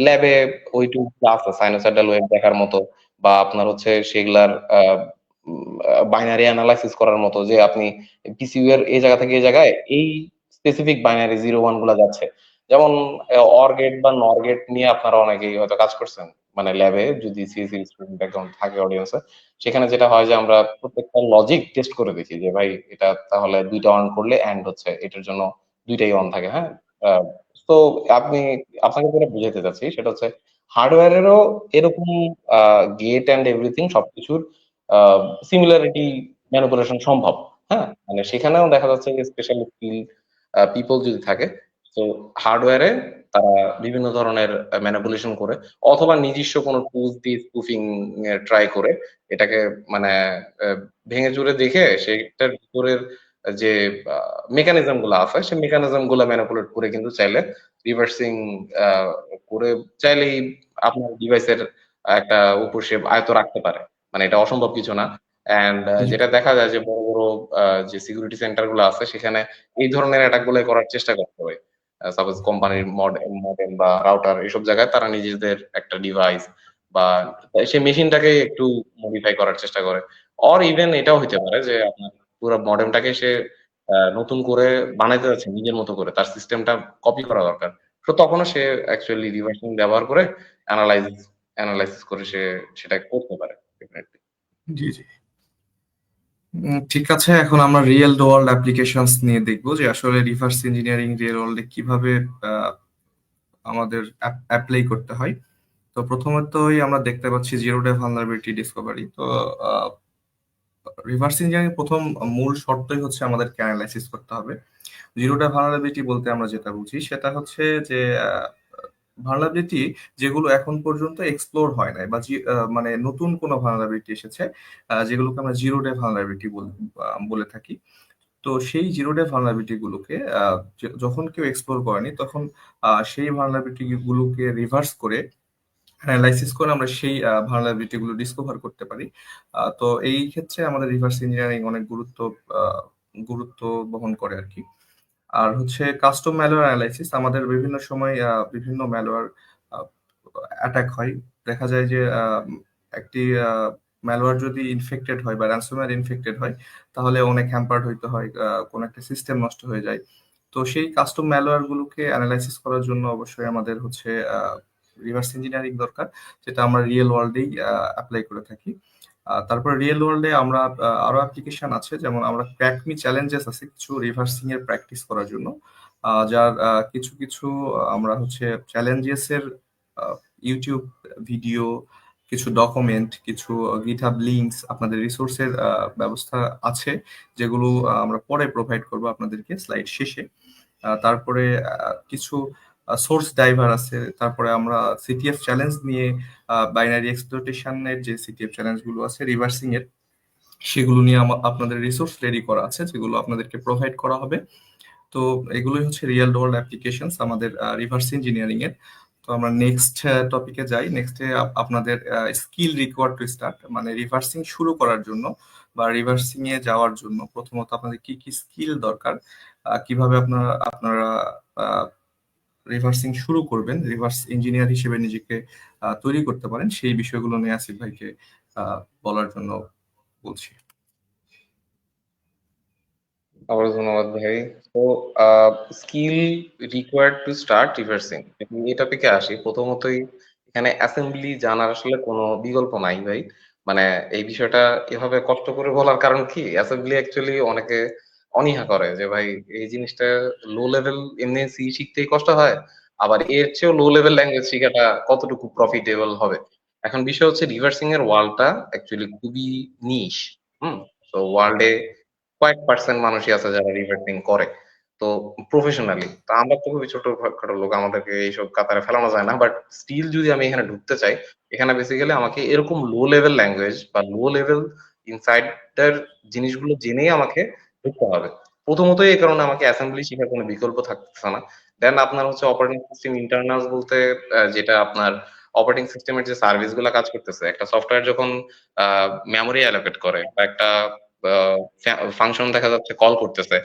ল্যাবে ওই টুলস আছে সাইনোসয়েডাল ওয়েভ দেখার মতো, বা আপনার হচ্ছে সেগুলার বাইনারি অ্যানালাইসিস করার মতো, যে আপনি পিসিইউ এর এই জায়গা থেকে এই জায়গায় এই স্পেসিফিক বাইনারি জিরো ওয়ান গুলা যাচ্ছে। যেমন অর গেট বা নর গেট নিয়ে আপনারা অনেকেই হয়তো কাজ করছেন, মানে ল্যাবে যদি সিএসসি স্টুডেন্ট ব্যাকগ্রাউন্ড থাকে অডিয়েন্সে, সেখানে যেটা হয় যে আমরা প্রত্যেকটা লজিক টেস্ট করে দেখি যে ভাই এটা তাহলে দুইটা অন করলে এন্ড হচ্ছে, এটার জন্য দুইটাই অন থাকে, হ্যাঁ। তো আপনি আপনাকে যেটা বুঝাতে চাচ্ছি সেটা হচ্ছে হার্ডওয়্যারেরও এরকম গেট এন্ড এভরিথিং সবকিছুর সিমিলারিটি ম্যানিপুলেশন সম্ভব। হ্যাঁ, মানে সেখানেও দেখা যাচ্ছে যে স্পেশালি স্কিল পিপল যদি থাকে, তো হার্ডওয়্যারে তারা বিভিন্ন ধরনের ম্যানিপুলেশন করে, অথবা নিজস্ব কোনো টুলস দিয়ে স্পুফিং ট্রাই করে এটাকে মানে ভেঙে চুরে দেখে সেটার ভিতরের যে মেকানিজম গুলো আছে সেই মেকানিজম গুলো ম্যানিপুলেট করে কিন্তু চাইলে রিভার্সিং করে চাইলেই আপনার ডিভাইসের একটা উপর সে আয়ত্ত রাখতে পারে, মানে এটা অসম্ভব কিছু না। এন্ড জি যেটা দেখা যায় যে বড় বড় যে সিকিউরিটি সেন্টার গুলো আছে সেখানে এই ধরনের অ্যাটাক গুলো করার চেষ্টা করতে হয়। সাপোজ কোম্পানির মডেম বা রাউটার এসব জায়গায় তারা নিজেদের একটা ডিভাইস বা সেই মেশিনটাকে একটু মডিফাই করার চেষ্টা করে। অর ইভেন এটাও হইতে পারে যে আপনার পুরো মডেমটাকে সে নতুন করে বানাইতে যাচ্ছে নিজের মতো করে, তার সিস্টেমটা কপি করা দরকার। তো তখনও সে অ্যাকচুয়ালি রিভার্সিং ব্যবহার করে অ্যানালাইসিস করে সে সেটা করতে পারে ডেফিনেটলি। জি জি। ঠিক আছে, এখন আমরা রিয়েল ওয়ার্ল্ড অ্যাপ্লিকেশনস নিয়ে দেখবো যে আসলে রিভার্স ইঞ্জিনিয়ারিং রিয়েল ওয়ার্ল্ডে কিভাবে আহ, আমাদের অ্যাপ্লাই করতে হয়। তো প্রথমতই আমরা দেখতে পাচ্ছি জিরো ডে ভালনারেবিলিটি ডিসকভারি। তো রিভার্স ইঞ্জিনিয়ারিং প্রথম মূল শর্তই হচ্ছে আমাদেরকে অ্যানালাইসিস করতে হবে। জিরো ডে ভালনারেবিলিটি বলতে আমরা যেটা বুঝি সেটা হচ্ছে যে ভালনারেবিলিটি যেগুলো এখন পর্যন্ত এক্সপ্লোর হয় নাই, বা মানে নতুন কোনো ভালনারেবিলিটি এসেছে, যেগুলোকে আমরা জিরো ডে ভালনারেবিলিটি বলে থাকি। তো সেই জিরো ডে ভালনারেবিলিটি গুলোকে যখন কেউ এক্সপ্লোর করেনি তখন সেই ভালনারেবিলিটি গুলোকে রিভার্স করে অ্যানালাইসিস করে আমরা সেই ভালনারেবিলিটি গুলো ডিসকভার করতে পারি। তো এই ক্ষেত্রে আমাদের রিভার্স ইঞ্জিনিয়ারিং অনেক গুরুত্ব বহন করে আর কি। আর হচ্ছে কাস্টম ম্যালওয়্যার অ্যানালাইসিস, আমাদের বিভিন্ন সময় বিভিন্ন ম্যালওয়্যার অ্যাটাক হয়। দেখা যায় যে একটি ম্যালওয়্যার যদি ইনফেক্টেড হয় বা র্যানসমওয়্যার ইনফেক্টেড হয়, তাহলে অনেক হ্যাম্পার্ড হইতে হয়, কোনো একটা সিস্টেম নষ্ট হয়ে যায়। তো সেই কাস্টম ম্যালওয়্যার গুলোকে অ্যানালাইসিস করার জন্য অবশ্যই আমাদের হচ্ছে রিভার্স ইঞ্জিনিয়ারিং দরকার, যেটা আমরা রিয়েল ওয়ার্ল্ডেই অ্যাপ্লাই করে থাকি। তারপরে রিয়েল ওয়ার্ল্ডে আমরা আরো অ্যাপ্লিকেশন আছে, যেমন আমরা ক্র্যাকমি চ্যালেঞ্জেস আছে কিছু রিভার্সিং এর প্র্যাকটিস করার জন্য, যার কিছু কিছু আমরা হচ্ছে চ্যালেঞ্জেস এর ইউটিউব ভিডিও, কিছু ডকুমেন্ট, কিছু গিটহাব লিংকস, আপনাদের রিসোর্সের ব্যবস্থা আছে, যেগুলো আমরা পরে প্রোভাইড করব আপনাদেরকে স্লাইড শেষে। তারপরে কিছু সোর্স ডাইভার আছে। তারপরে আমরা সিটিএফ চ্যালেঞ্জ নিয়ে, বাইনারি এক্সপ্লয়টেশনের যে সিটিএফ চ্যালেঞ্জ গুলো আছে রিভার্সিং এর, সেগুলো নিয়ে আপনাদের রিসোর্স রেডি করা আছে, যেগুলো আপনাদেরকে প্রোভাইড করা হবে। তো এগুলোই হচ্ছে রিয়েল ওয়ার্ল্ড অ্যাপ্লিকেশনস আমাদের রিভার্স ইঞ্জিনিয়ারিং এর। তো আমরা নেক্সট টপিকে যাই। নেক্সটে আপনাদের স্কিল রিকোয়ার্ড টু স্টার্ট, মানে রিভার্সিং শুরু করার জন্য বা রিভার্সিং এ যাওয়ার জন্য প্রথমত আপনাদের কি কি স্কিল দরকার, কিভাবে আপনারা রিভার্সিং শুরু করবেন, রিভার্স ইঞ্জিনিয়ার হিসেবে নিজেকে তৈরি করতে পারেন, সেই বিষয়গুলো নিয়ে আসিফ ভাইকে বলার জন্য বলছি। আবার ধন্যবাদ ভাই। তো skill required to start reversing, এই টপিকে আসি। প্রথমতই এখানে অ্যাসেম্বলি জানার আসলে কোনো বিকল্প নাই ভাই। মানে এই বিষয়টা এভাবে কষ্ট করে বলার কারণ কি, অ্যাসেম্বলি অ্যাকচুয়ালি অনেকে অনীহা করে যে ভাই এই জিনিসটা লো লেভেল, এমনি সি শিখতেই কষ্ট হয়, আবার এর চেয়েও লো লেভেল ল্যাঙ্গুয়েজ শিখাটা কতটুকু প্রফিটেবল হবে। এখন বিষয় হচ্ছে রিভার্সিং এর ওয়ার্ল্ডটা অ্যাকচুয়ালি খুবই নিশ। তো ওয়ার্ল্ডে কয়েক পার্সেন্ট মানুষই আছে যারা রিভার্সিং করে, তো প্রফেশনালি। তো আমরা তো খুবই ছোটখাটো লোক, আমাদেরকে এইসব কাতারে ফেলানো যায় না। বাট স্টিল যদি আমি এখানে ঢুকতে চাই, এখানে বেসিক্যালি আমাকে এরকম লো লেভেল ল্যাঙ্গুয়েজ বা লো লেভেল ইনসাইডার জিনিসগুলো জেনেই আমাকে ঢুকতে হবে। প্রথমতই এই কারণে আমাকে অ্যাসেম্বলি শেখার কোনো বিকল্প থাকতেছে না। দেন আপনার হচ্ছে অপারেটিং সিস্টেম ইন্টারনালস বলতে, যেটা আপনার অপারেটিং সিস্টেমের যে সার্ভিস গুলা কাজ করতেছে, একটা সফটওয়্যার যখন মেমোরি অ্যালোকেট করে বা একটা ফাংশন দেখা যাচ্ছে কল করতেছে,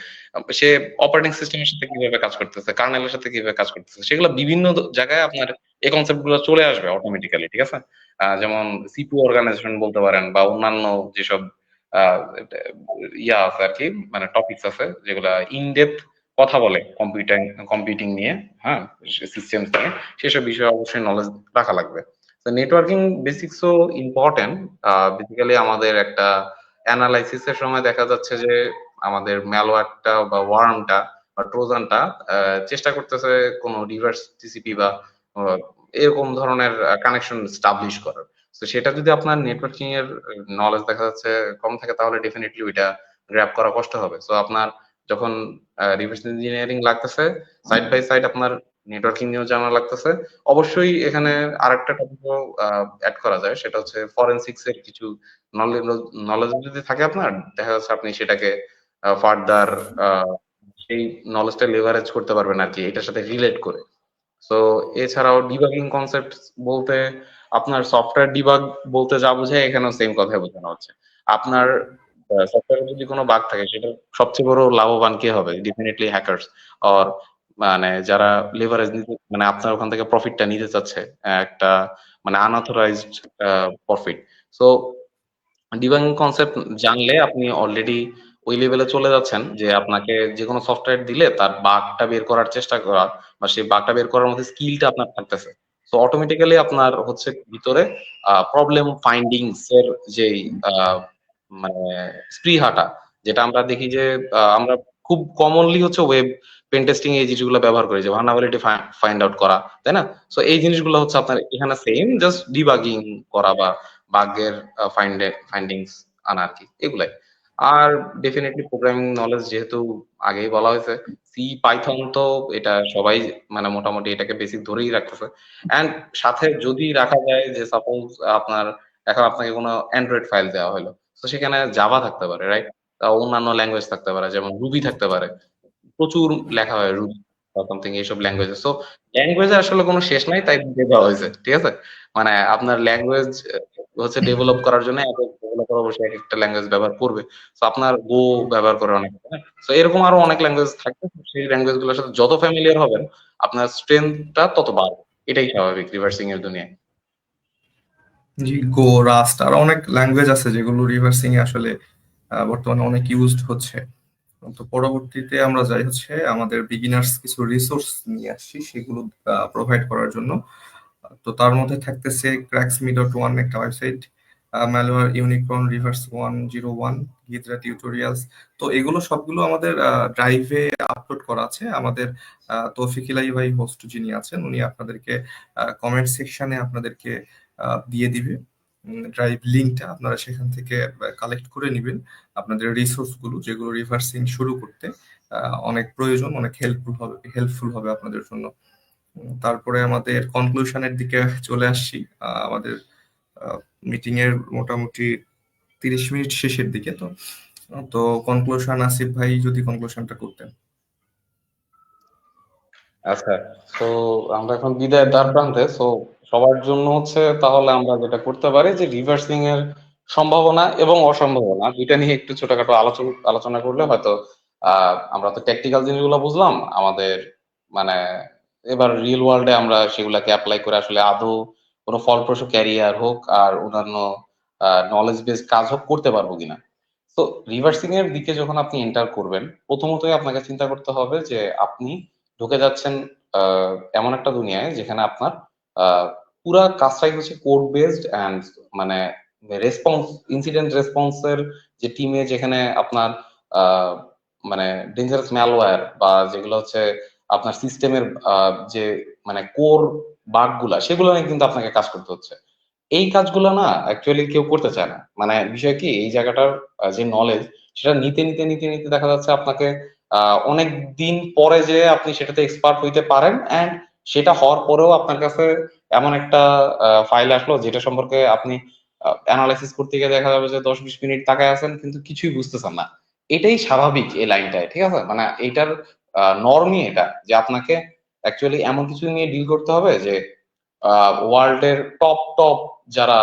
সে অপারেটিং সিস্টেমের সাথে কিভাবে কাজ করতেছে, কার্নেলের সাথে কিভাবে কাজ করতেছে, সেগুলো বিভিন্ন জায়গায় আপনার এই কনসেপ্ট গুলো চলে আসবে অটোমেটিক্যালি, ঠিক আছে? যেমন সিপিইউ অর্গানাইজেশন বলতে পারেন বা অন্যান্য যেসব আহ, ইয়া আছে আর কি, মানে টপিকস আছে যেগুলা ইনডেপথ কথা বলে কম্পিউটিং নিয়ে, হ্যাঁ, সিস্টেম নিয়ে, সেসব বিষয়ে অবশ্যই নলেজ রাখা লাগবে। তো নেটওয়ার্কিং বেসিক্সও ইম্পর্টেন্ট। বেসিক্যালি আমাদের একটা অ্যানালাইসিস এর সময় দেখা যাচ্ছে যে আমাদের ম্যালওয়্যারটা বা ওয়ার্মটা বা ট্রোজানটা চেষ্টা করতেছে কোনো রিভার্স টিসিপি বা আহ, এরকম ধরনের কানেকশন স্টাবলিশ করার। তো সেটা যদি আপনার নেটওয়ার্কিং এর নলেজ দেখা যাচ্ছে কম থাকে, তাহলে ডেফিনেটলি ওইটা গ্র্যাব করা কষ্ট হবে। সো আপনার যখন রিভার্স ইঞ্জিনিয়ারিং লাগতেছে, সাইড বাই সাইড আপনার নেটওয়ার্কিং নিয়েও জানা লাগতেছে। অবশ্যই এখানে আরেকটা টপিকও অ্যাড করা যায়, সেটা হচ্ছে ফরেনসিক্স এর কিছু নলেজ। নলেজ যদি থাকে আপনার, দেখা যাচ্ছে আপনি সেটাকে ফার্দার সেই নলেজটা লেভারেজ করতে পারবেন আর কি, এটার সাথে রিলেট করে। সো এছাড়াও ডিবাগিং কনসেপ্ট বলতে, আপনার সফটওয়্যার ডিবাগ বলতে যা বোঝায় এখানেও সেম কথাই বোঝানো হচ্ছে। আপনার সফটওয়্যারে যদি কোনো বাগ থাকে, সেটা সবচেয়ে বড় লাভবান কে হবে? ডেফিনেটলি হ্যাকার্স, অর মানে যারা লেভারেজ নিতে, মানে আপনার ওখান থেকে প্রফিটটা নিতে চাচ্ছে, একটা মানে unauthorised profit. So debugging concept জানলে আপনি অলরেডি ওই লেভেলে চলে যাচ্ছেন যে আপনাকে যে কোনো সফটওয়্যার দিলে তার বাগটা বের করার চেষ্টা করা বা সেই বাগটা বের করার মধ্যে স্কিলটা আপনার থাকতেছে। তো অটোমেটিক্যালি আপনার হচ্ছে ভিতরে প্রবলেম ফাইন্ডিংস এর যেই আহ, মানে স্পৃহাটা, যেটা আমরা দেখি যে আমরা খুব কমনলি হচ্ছে ওয়েব পেন টেস্টিং এই জিনিসগুলো ব্যবহার করি, যে ভালনারেবিলিটি ফাইন্ড আউট করা, তাই না? সো এই জিনিসগুলো হচ্ছে আপনার এখানে সেম, জাস্ট ডিবাগিং করা বা বাগের ফাইন্ডিংস আনা আর কি, এগুলাই। আর ডেফিনেটলি প্রোগ্রামিং নলেজ, যেহেতু আগেই বলা হয়েছে, সি পাইথন তো এটা সবাই মানে মোটামুটি এটাকে বেসিক ধরেই রাখতেছে। এন্ড সাথে যদি রাখা যায় যে সাপোজ আপনার এখন আপনাকে কোনো অ্যান্ড্রয়েড ফাইল দেওয়া হলো, তো সেখানে জাভা থাকতে পারে, রাইট? অন্যান্য ল্যাঙ্গুয়েজ থাকতে পারে, যেমন রুবি থাকতে পারে, প্রচুর লেখা হয় রুবি। বা সামথিং এইসব ল্যাঙ্গুয়েজে। সো ল্যাঙ্গুয়েজের আসলে কোনো শেষ নাই, তাই দিয়ে দেওয়া হয়েছে, ঠিক আছে? মানে আপনার ল্যাঙ্গুয়েজ হচ্ছে ডেভেলপ করার জন্য এক এক ডেভেলপার অবশ্যই এক একটা ল্যাঙ্গুয়েজ ব্যবহার করবে। তো আপনার গো ব্যবহার করে অনেকে, হ্যাঁ? তো এরকম আরো অনেক ল্যাঙ্গুয়েজ থাকবে। সেই ল্যাঙ্গুয়েজ গুলোর সাথে যত ফ্যামিলিয়ার হবেন আপনার স্ট্রেংথটা তত বাড়বে। এটাই স্বাভাবিক রিভার্সিং এর দুনিয়ায়। জি, গো, রাস্ট আর অনেক ল্যাঙ্গুয়েজ আছে যেগুলো রিভার্সিং এ আসলে বর্তমানে অনেক ইউজড হচ্ছে। তো পরবর্তীতে আমরা যাই হচ্ছে আমাদের বিগিনার্স কিছু রিসোর্স নিয়ে আসছি সেগুলো প্রোভাইড করার জন্য। তো তার মধ্যে থাকতেছে cracksme.1 একটা website, malware unicorn, reverse 101, Ghidra tutorials. তো এগুলো সবগুলো আমাদের ড্রাইভে আপলোড করা আছে। আমাদের তৌফিক ইলাহি ভাই হোস্ট যিনি আছেন উনি আপনাদেরকে কমেন্ট সেকশনে আপনাদেরকে দিয়ে দিবে ড্রাইভ লিঙ্কটা, আপনারা সেখান থেকে কালেক্ট করে নেবেন আপনাদের রিসোর্স গুলো যেগুলো রিভার্সিং শুরু করতে অনেক প্রয়োজন, অনেক হেল্পফুল হবে আপনাদের জন্য। তারপরে আমাদের কনক্লুশনের দিকে চলে আসছি। আমাদের মিটিং এর মোটামুটি 30 মিনিট শেষের দিকে। তো তো কনক্লুশন আসিফ ভাই যদি কনক্লুশনটা করতেন। আচ্ছা, তো আমরা এখন বিদায়ের দ্বার প্রান্তে। সো সবার জন্য হচ্ছে তাহলে আমরা যেটা করতে পারি যে রিভার্সিং এর সম্ভাবনা এবং অসম্ভাবনা দুইটা নিয়ে একটু ছোটখাটো আলোচনা করলে হয়তো আমরা তো টেকনিক্যাল জিনিসগুলো বুঝলাম আমাদের, মানে এবার রিয়েল ওয়ার্ল্ডে আমরা সেগুলাকে অ্যাপ্লাই করে আসলে আদৌ কোনো ফলপ্রসূ ক্যারিয়ার হোক আর অন্যান্য নলেজ বেসড কাজ হোক করতে পারবো কিনা। তো রিভার্সিং এর দিকে যখন আপনি এন্টার করবেন প্রথমতই আপনাকে চিন্তা করতে হবে যে আপনি ঢুকে যাচ্ছেন এমন একটা দুনিয়ায় যেখানে আপনার আহ, পুরা কাজটাই হচ্ছে কোড বেসড অ্যান্ড মানে রেসপন্স, ইনসিডেন্ট রেসপন্সের যে টিমে যেখানে আপনার আহ, মানে ডেঞ্জারাস ম্যালওয়্যার বা যেগুলো হচ্ছে আপনার সিস্টেমের যে মানে কোর বাগ গুলা সেগুলো নিয়ে কিন্তু আপনাকে কাজ করতে হচ্ছে। এই কাজগুলো না অ্যাকচুয়ালি কেউ করতে চায় না। মানে বিষয় কি এই জায়গাটার যে নলেজ সেটা নিতে নিতে নিতে নিতে দেখা যাচ্ছে আপনাকে অনেক দিন পরে যে আপনি সেটাতে এক্সপার্ট হইতে পারেন, এন্ড সেটা হওয়ার পরেও আপনার কাছে এমন একটা ফাইল আসলো যেটা সম্পর্কে আপনি অ্যানালাইসিস করতে গিয়ে দেখা যাবে যে 10-20 মিনিট তাকায় আছেন কিন্তু কিছুই বুঝতেছেন না। এটাই স্বাভাবিক এই লাইনটায়, ঠিক আছে? মানে এইটার নর্মই এটা যে আপনাকে অ্যাকচুয়ালি এমন কিছু নিয়ে ডিল করতে হবে যে ওয়ার্ল্ডের টপ টপ যারা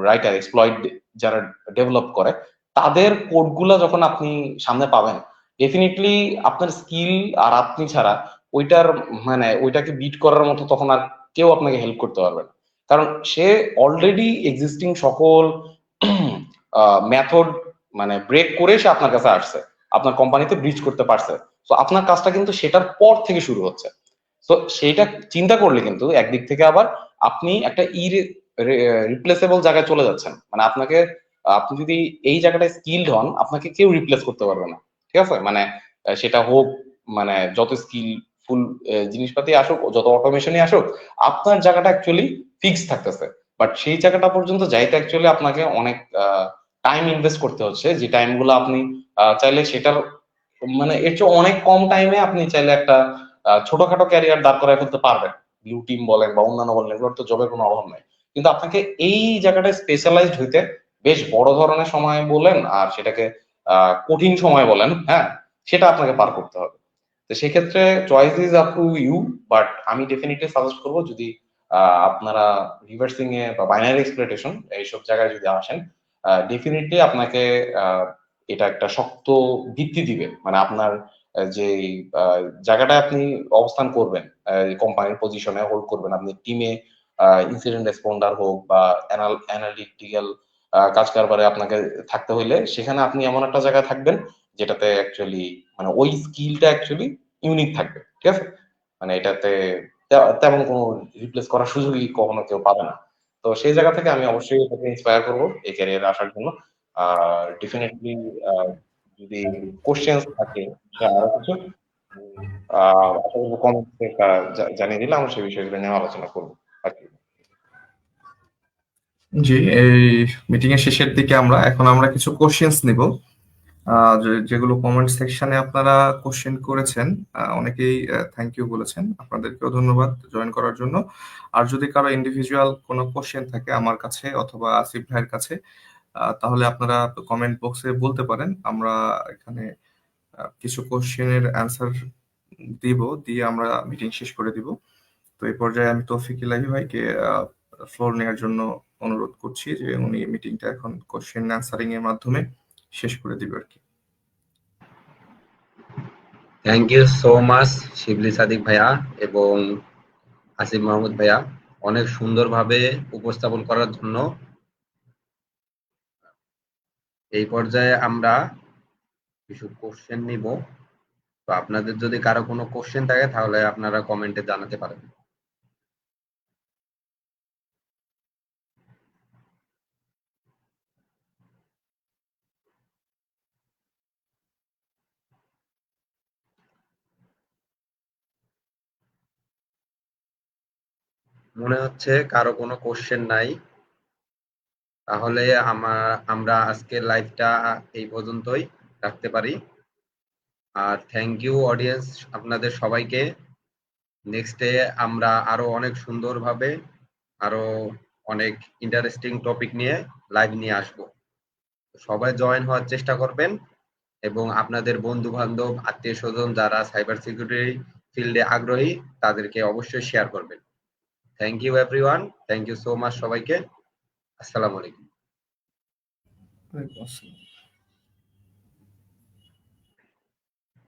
রাইটার এক্সপ্লয়েট যারা ডেভেলপ করে তাদের কোডগুলা যখন আপনি সামনে পাবেন ডেফিনেটলি আপনার স্কিল আর আপনি ছাড়া ওইটার মানে ওইটাকে বিট করার মতো তখন আর কেউ আপনাকে হেল্প করতে পারবে না। কারণ সে অলরেডি এক্সিস্টিং সকল মেথড মানে ব্রেক করে সে আপনার কাছে আসছে, আপনার কোম্পানিতে ব্রিচ করতে পারছে। তো আপনার কাজটা কিন্তু সেটার পর থেকে শুরু হচ্ছে। তো সেইটা চিন্তা করলে কিন্তু একদিক থেকে আবার আপনি একটা রিপ্লেসেবল জায়গায় চলে যাচ্ছেন। মানে আপনাকে আপনি যদি এই জায়গাটায় স্কিলড হন আপনাকে কেউ রিপ্লেস করতে পারবে না, ঠিক আছে? মানে সেটা হোক মানে যত স্কিলফুল জিনিসপাতি আসুক, যত অটোমেশনই আসুক, আপনার জায়গাটা অ্যাকচুয়ালি ফিক্স থাকতেছে। বাট সেই জায়গাটা পর্যন্ত যাইতে অ্যাকচুয়ালি আপনাকে অনেক টাইম ইনভেস্ট করতে হচ্ছে, যে টাইম গুলো আপনি চাইলে সেটার মানে এর চেয়ে অনেক কম টাইমে আপনি চাইলে একটা ছোটখাটো ক্যারিয়ার দাঁড় করায় ফেলতে পারবেন। ব্লু টিম বলেন বা অন্যান্য বলেন, এগুলোর তো জবের কোনো অভাব নাই। কিন্তু আপনাকে এই জায়গাটায় স্পেশালাইজড হইতে বেশ বড় ধরনের সময় বলেন আর সেটাকে কঠিন সময় বলেন, হ্যাঁ, সেটা আপনাকে পার করতে হবে। তো সেক্ষেত্রে choice is up to you. But আমি ডেফিনেটলি সাজেস্ট করবো যদি আপনারা রিভার্সিং এ বা বাইনারি এক্সপ্লয়টেশন এইসব জায়গায় যদি আসেন ডেফিনেটলি আপনাকে আহ, এটা একটা শক্ত ভিত্তি দিবে। মানে আপনার যে জায়গাটায় আপনি অবস্থান করবেন, কোম্পানির পজিশনে হোল্ড করবেন, আপনি টিমে ইনসিডেন্ট রেসপন্ডার হোক বা অ্যানালিটিক্যাল কাজ কারবারে আপনাকে থাকতে হইলে সেখানে আপনি এমন একটা জায়গায় থাকবেন যেটাতে অ্যাকচুয়ালি মানে ওই স্কিলটা অ্যাকচুয়ালি ইউনিক থাকবে, ঠিক আছে? মানে এটাতে তেমন কোনো রিপ্লেস করার সুযোগই কখনো কেউ পাবে না। তো সেই জায়গা থেকে আমি অবশ্যই এটাকে ইন্সপায়ার করবো এই ক্যারিয়ারে আসার জন্য। আর ডেফিনেটলি যদি কোশ্চেন্স থাকে সে আরো কিছু আশা করবো কমেন্টে জানিয়ে দিলে আমরা সেই বিষয়গুলো নিয়ে আলোচনা করবো আর কি। জি, এই মিটিং এর শেষের দিকে আমরা কিছু কোশ্চেন্স নিব যেগুলো কমেন্ট সেকশনে আপনারা কোশ্চেন করেছেন। অনেকেই থ্যাংক ইউ বলেছেন, আপনাদেরকেও ধন্যবাদ জয়েন করার জন্য। আর যদি কারো ইন্ডিভিজুয়াল কোনো কোশ্চেন থাকে আমার কাছে অথবা আসিফ ভাইয়ের কাছে তাহলে আপনারা কমেন্ট বক্সে বলতে পারেন। আমরা এখানে কিছু কোশ্চেনের অ্যান্সার দিয়ে আমরা মিটিং শেষ করে দিব। তো এই পর্যায়ে আমি তৌফিক ইলাহি ভাইকে ফ্লোর নেওয়ার জন্য অনুরোধ করছি যে উনি মিটিংটা এখন কোশ্চেন অ্যান্সারিং এর মাধ্যমে শেষ করে দিবে আর কি। থ্যাংক ইউ সো মাচ শিবলি সাদিক ভাইয়া এবং আসিফ মাহমুদ ভাইয়া, অনেক সুন্দরভাবে উপস্থাপন করার জন্য। এই পর্যায়ে আমরা কিছু কোশ্চেন নিব। তো আপনাদের যদি কারো কোনো কোশ্চেন থাকে তাহলে আপনারা কমেন্টে জানাতে পারেন। মনে হচ্ছে কারো কোনো কোশ্চেন নাই। তাহলে আমরা আজকের লাইভটা এই পর্যন্তই রাখতে পারি। আর থ্যাংক ইউ অডিয়েন্স আপনাদের সবাইকে। নেক্সটে আমরা আরো অনেক সুন্দরভাবে আরো অনেক ইন্টারেস্টিং টপিক নিয়ে লাইভ নিয়ে আসব। সবাই জয়েন হওয়ার চেষ্টা করবেন এবং আপনাদের বন্ধু বান্ধব আত্মীয় স্বজন যারা সাইবার সিকিউরিটি ফিল্ডে আগ্রহী তাদেরকে অবশ্যই শেয়ার করবেন। Thank you everyone, thank you so much সবাইকে। আসসালামু আলাইকুম। ওয়ালাইকুম আসসালাম।